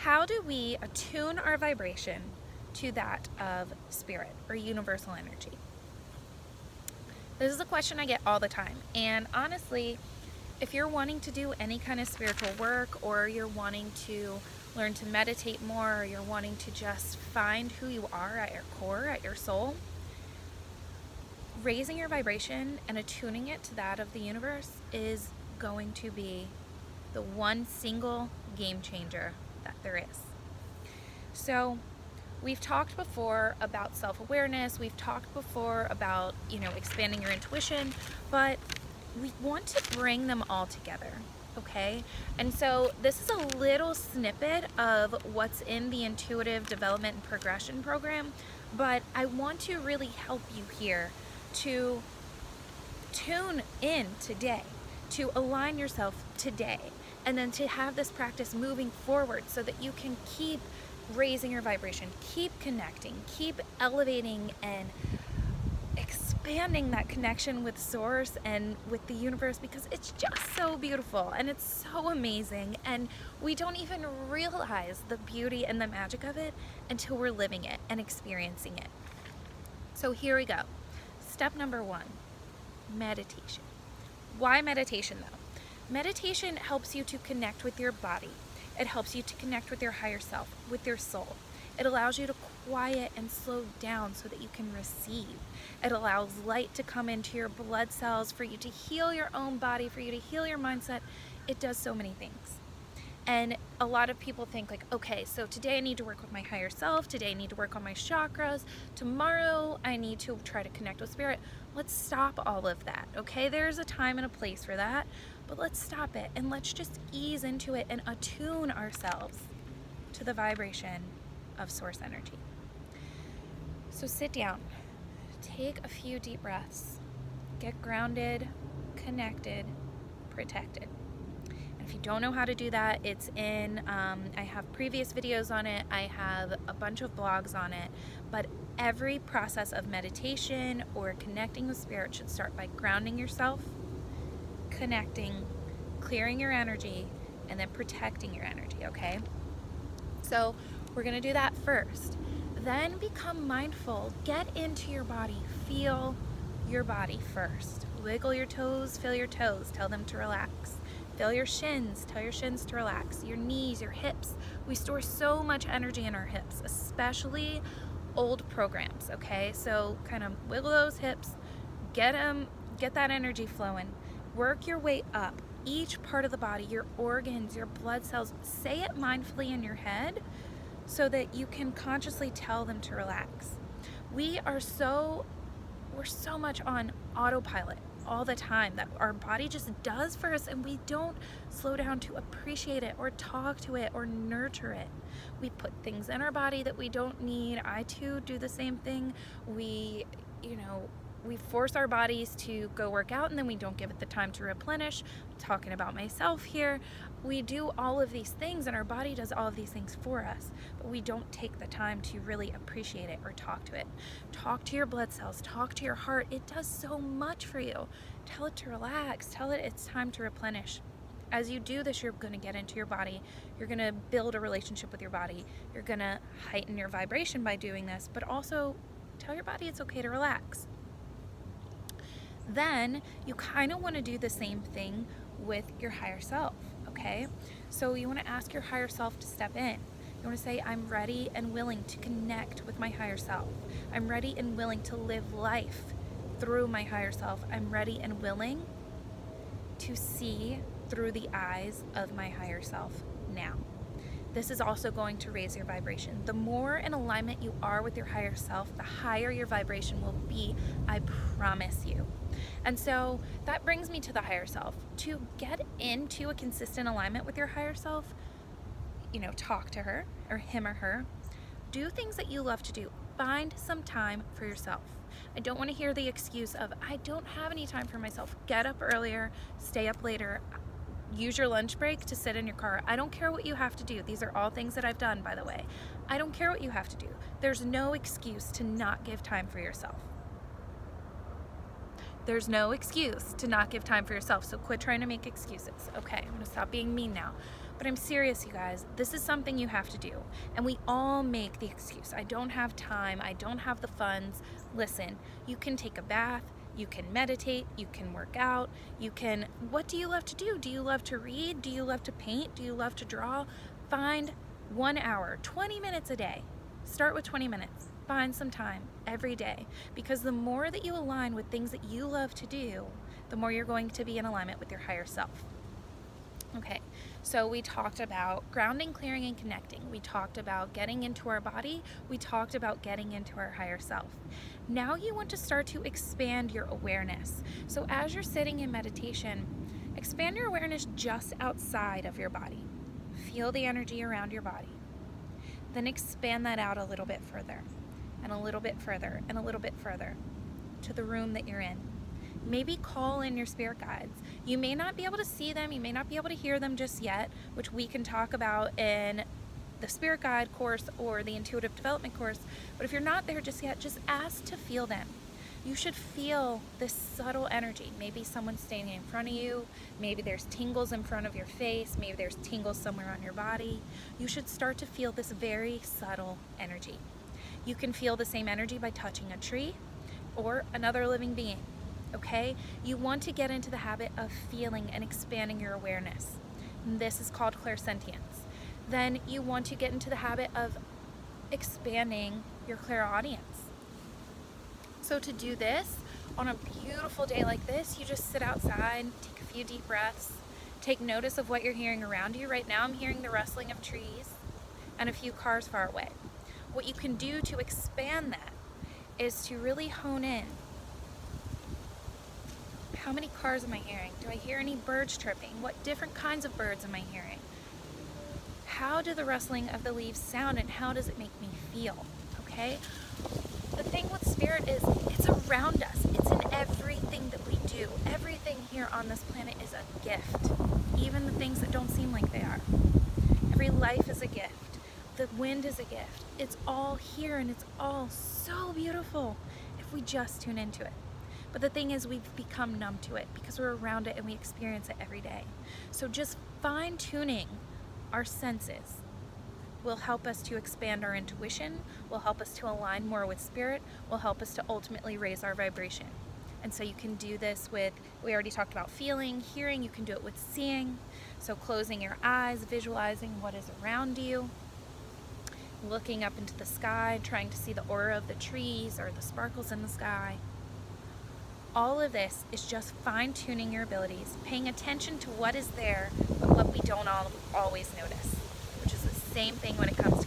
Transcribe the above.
how do we attune our vibration to that of spirit or universal energy? This is a question I get all the time. And honestly, if you're wanting to do any kind of spiritual work, or you're wanting to learn to meditate more, or you're wanting to just find who you are at your core, at your soul, raising your vibration and attuning it to that of the universe is going to be the one single game changer that there is. So we've talked before about self-awareness, we've talked before about, expanding your intuition, but we want to bring them all together, okay? And so this is a little snippet of what's in the Intuitive Development and Progression Program, but I want to really help you here to tune in today, to align yourself today, and then to have this practice moving forward so that you can keep raising your vibration, keep connecting, keep elevating and expanding that connection with Source and with the universe, because it's just so beautiful and it's so amazing, and we don't even realize the beauty and the magic of it until we're living it and experiencing it. So here we go. Step number 1, meditation. Why meditation though? Meditation helps you to connect with your body. It helps you to connect with your higher self, with your soul. It allows you to quiet and slow down so that you can receive. It allows light to come into your blood cells for you to heal your own body, for you to heal your mindset. It does so many things. And a lot of people think like, okay, so today I need to work with my higher self. Today I need to work on my chakras. Tomorrow I need to try to connect with spirit. Let's stop all of that, okay? There's a time and a place for that, but let's stop it and let's just ease into it and attune ourselves to the vibration of Source energy. So sit down, take a few deep breaths, get grounded, connected, protected. If you don't know how to do that, it's in, I have previous videos on it, I have a bunch of blogs on it, but every process of meditation or connecting with spirit should start by grounding yourself, connecting, clearing your energy, and then protecting your energy, okay? So we're gonna do that first. Then become mindful, get into your body, feel your body first. Wiggle your toes, feel your toes, tell them to relax. Feel your shins, tell your shins to relax. Your knees, your hips. We store so much energy in our hips, especially old programs, okay? So kind of wiggle those hips, get that energy flowing. Work your way up. Each part of the body, your organs, your blood cells, say it mindfully in your head so that you can consciously tell them to relax. We're so much on autopilot all the time that our body just does for us, and we don't slow down to appreciate it or talk to it or nurture it. We put things in our body that we don't need. I too do the same thing. We force our bodies to go work out and then we don't give it the time to replenish. I'm talking about myself here. We do all of these things and our body does all of these things for us, but we don't take the time to really appreciate it or talk to it. Talk to your blood cells, talk to your heart. It does so much for you. Tell it to relax, tell it it's time to replenish. As you do this, you're gonna get into your body, you're gonna build a relationship with your body, you're gonna heighten your vibration by doing this, but also tell your body it's okay to relax. Then you kind of want to do the same thing with your higher self, okay? So you want to ask your higher self to step in. You want to say, I'm ready and willing to connect with my higher self. I'm ready and willing to live life through my higher self. I'm ready and willing to see through the eyes of my higher self now. This is also going to raise your vibration. The more in alignment you are with your higher self, the higher your vibration will be, I promise you. And so that brings me to the higher self. To get into a consistent alignment with your higher self, talk to her or him or her. Do things that you love to do. Find some time for yourself. I don't want to hear the excuse of, I don't have any time for myself. Get up earlier, stay up later. Use your lunch break to sit in your car. I don't care what you have to do. These are all things that I've done, by the way. I don't care what you have to do. There's no excuse to not give time for yourself. There's no excuse to not give time for yourself, so quit trying to make excuses. Okay, I'm gonna stop being mean now. But I'm serious, you guys. This is something you have to do. And we all make the excuse. I don't have time. I don't have the funds. Listen, you can take a bath. You can meditate. You can work out. You can, what do you love to do? Do you love to read? Do you love to paint? Do you love to draw? Find 1 hour, 20 minutes a day. Start with 20 minutes. Find some time every day, because the more that you align with things that you love to do, the more you're going to be in alignment with your higher self. Okay, so we talked about grounding, clearing, and connecting. We talked about getting into our body. We talked about getting into our higher self. Now you want to start to expand your awareness. So as you're sitting in meditation, expand your awareness just outside of your body. Feel the energy around your body. Then expand that out a little bit further, and a little bit further, and a little bit further to the room that you're in. Maybe call in your spirit guides. You may not be able to see them, you may not be able to hear them just yet, which we can talk about in the spirit guide course or the intuitive development course. But if you're not there just yet, just ask to feel them. You should feel this subtle energy. Maybe someone's standing in front of you. Maybe there's tingles in front of your face. Maybe there's tingles somewhere on your body. You should start to feel this very subtle energy. You can feel the same energy by touching a tree or another living being. Okay? You want to get into the habit of feeling and expanding your awareness. And this is called clairsentience. Then you want to get into the habit of expanding your clairaudience. So to do this, on a beautiful day like this, you just sit outside, take a few deep breaths, take notice of what you're hearing around you. Right now I'm hearing the rustling of trees and a few cars far away. What you can do to expand that is to really hone in. How many cars am I hearing? Do I hear any birds chirping? What different kinds of birds am I hearing? How do the rustling of the leaves sound, and how does it make me feel? Okay? The thing with spirit is it's around us. It's in everything that we do. Everything here on this planet is a gift. Even the things that don't seem like they are. Every life is a gift. The wind is a gift. It's all here, and it's all so beautiful if we just tune into it. But the thing is, we've become numb to it because we're around it and we experience it every day. So just fine-tuning our senses will help us to expand our intuition, will help us to align more with spirit, will help us to ultimately raise our vibration. And so you can do this with, we already talked about feeling, hearing, you can do it with seeing. So closing your eyes, visualizing what is around you, looking up into the sky, trying to see the aura of the trees or the sparkles in the sky. All of this is just fine-tuning your abilities, paying attention to what is there, but what we don't always notice, which is the same thing when it comes to